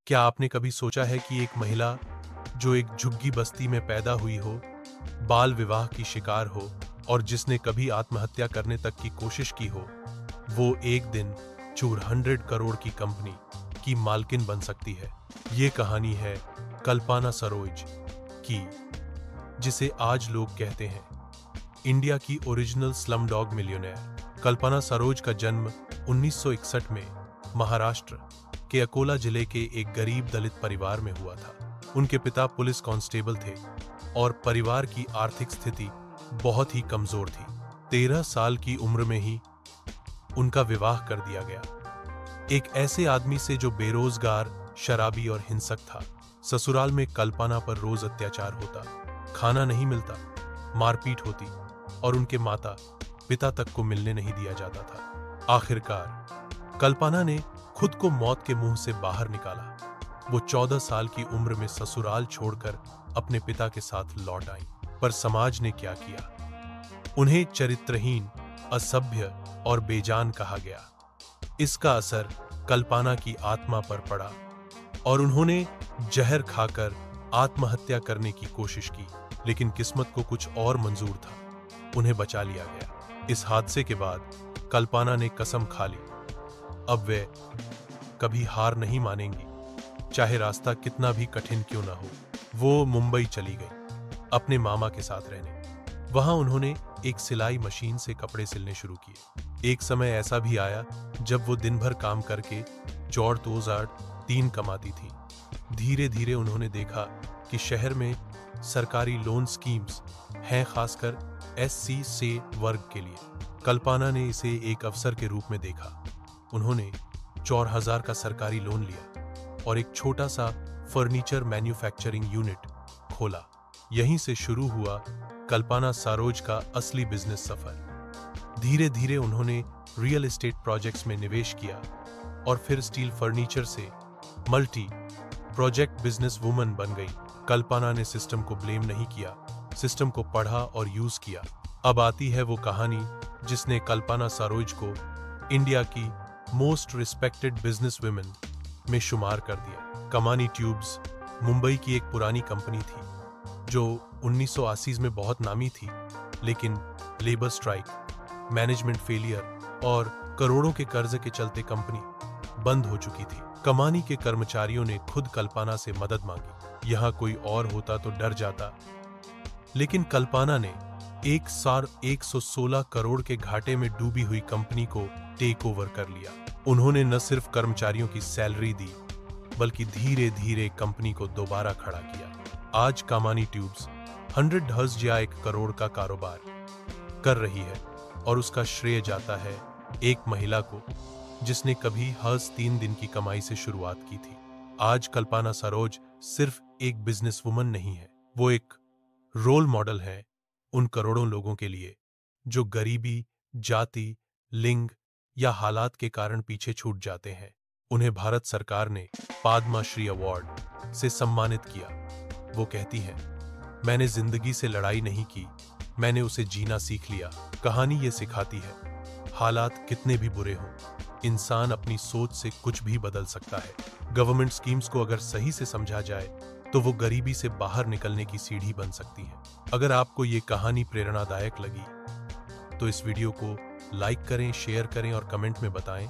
क्या आपने कभी सोचा है कि एक महिला जो एक झुग्गी बस्ती में पैदा हुई हो, बाल विवाह की शिकार हो और जिसने कभी आत्महत्या करने तक की कोशिश की हो, वो एक दिन 400 करोड़ की कंपनी की मालकिन बन सकती है। ये कहानी है कल्पना सरोज की, जिसे आज लोग कहते हैं इंडिया की original Slumdog millionaire. Kalpana Saroj का जन्म 1961 में महाराष्ट्र के अकोला जिले के एक गरीब दलित परिवार में हुआ था। उनके पिता पुलिस कांस्टेबल थे और परिवार की आर्थिक स्थिति बहुत ही कमजोर थी। 13 साल की उम्र में ही उनका विवाह कर दिया गया, एक ऐसे आदमी से जो बेरोजगार, शराबी और हिंसक था। ससुराल में कल्पना पर रोज अत्याचार होता, खाना नहीं मिलता, मारपीट होती और उनके माता पिता तक को मिलने नहीं दिया जाता था। आखिरकार कल्पना ने खुद को मौत के मुंह से बाहर निकाला। वो 14 साल की उम्र में ससुराल छोड़कर अपने पिता के साथ लौट आई। पर समाज ने क्या किया? उन्हें चरित्रहीन, असभ्य और बेजान कहा गया। इसका असर कल्पना की आत्मा पर पड़ा और उन्होंने जहर खाकर आत्महत्या करने की कोशिश की, लेकिन किस्मत को कुछ और मंजूर था। उन्हें बचा लिया गया। इस हादसे के बाद कल्पना ने कसम खा ली, अब वे कभी हार नहीं मानेंगी, चाहे रास्ता कितना भी कठिन क्यों ना हो। वो मुंबई चली गई अपने मामा के साथ रहने। वहां उन्होंने एक सिलाई मशीन से कपड़े सिलने शुरू किए। एक समय ऐसा भी आया जब वो दिन भर काम करके 4,003 कमाती थी। धीरे धीरे उन्होंने देखा कि शहर में सरकारी लोन स्कीम्स हैं, खासकर SC से वर्ग के लिए। कल्पना ने इसे एक अवसर के रूप में देखा। उन्होंने 4,000 का सरकारी लोन लिया और एक छोटा सा फर्नीचर मैन्युफैक्चरिंग यूनिट खोला। यहीं से शुरू हुआ कल्पना सरोज का असली बिजनेस सफर। धीरे धीरे उन्होंने रियल एस्टेट प्रोजेक्ट्स में निवेश किया और फिर स्टील फर्नीचर से मल्टी प्रोजेक्ट बिजनेस वुमन बन गई। कल्पना ने सिस्टम को ब्लेम नहीं किया, सिस्टम को पढ़ा और यूज किया। अब आती है वो कहानी जिसने कल्पना सरोज को इंडिया की मोस्ट रिस्पेक्टेड बिजनेस वुमेन में शुमार कर दिया। कमानी ट्यूब्स मुंबई की एक पुरानी कंपनी थी जो 1980 में बहुत नामी थी, लेकिन लेबर स्ट्राइक, मैनेजमेंट फेलियर और करोड़ों के कर्ज के चलते कंपनी बंद हो चुकी थी। कमानी के कर्मचारियों ने खुद कल्पना से मदद मांगी। यहां कोई और होता तो डर जाता, लेकिन कल्पना ने 116 करोड़ के घाटे में डूबी हुई कंपनी को टेक ओवर कर लिया। उन्होंने न सिर्फ कर्मचारियों की सैलरी दी, बल्कि धीरे धीरे कंपनी को दोबारा खड़ा किया। आज कमानी ट्यूब्स 100 हज़ या 1 करोड़ का कारोबार कर रही है और उसका श्रेय जाता है एक महिला को जिसने कभी हज 3 दिन की कमाई से शुरुआत की थी। आज कल्पना सरोज सिर्फ एक बिजनेस वुमन नहीं है, वो एक रोल मॉडल है उन करोड़ों लोगों के लिए जो गरीबी, जाति, लिंग या हालात के कारण पीछे छूट जाते हैं। उन्हें भारत सरकार ने पद्म श्री अवार्ड से सम्मानित किया। वो कहती हैं, मैंने जिंदगी से लड़ाई नहीं की, मैंने उसे जीना सीख लिया। कहानी ये सिखाती है, हालात कितने भी बुरे हों, इंसान अपनी सोच से कुछ भी बदल सकता है। गवर्नमेंट स्कीम्स को अगर सही से समझा जाए तो वो गरीबी से बाहर निकलने की सीढ़ी बन सकती है। अगर आपको ये कहानी प्रेरणादायक लगी तो इस वीडियो को लाइक करें, शेयर करें और कमेंट में बताएं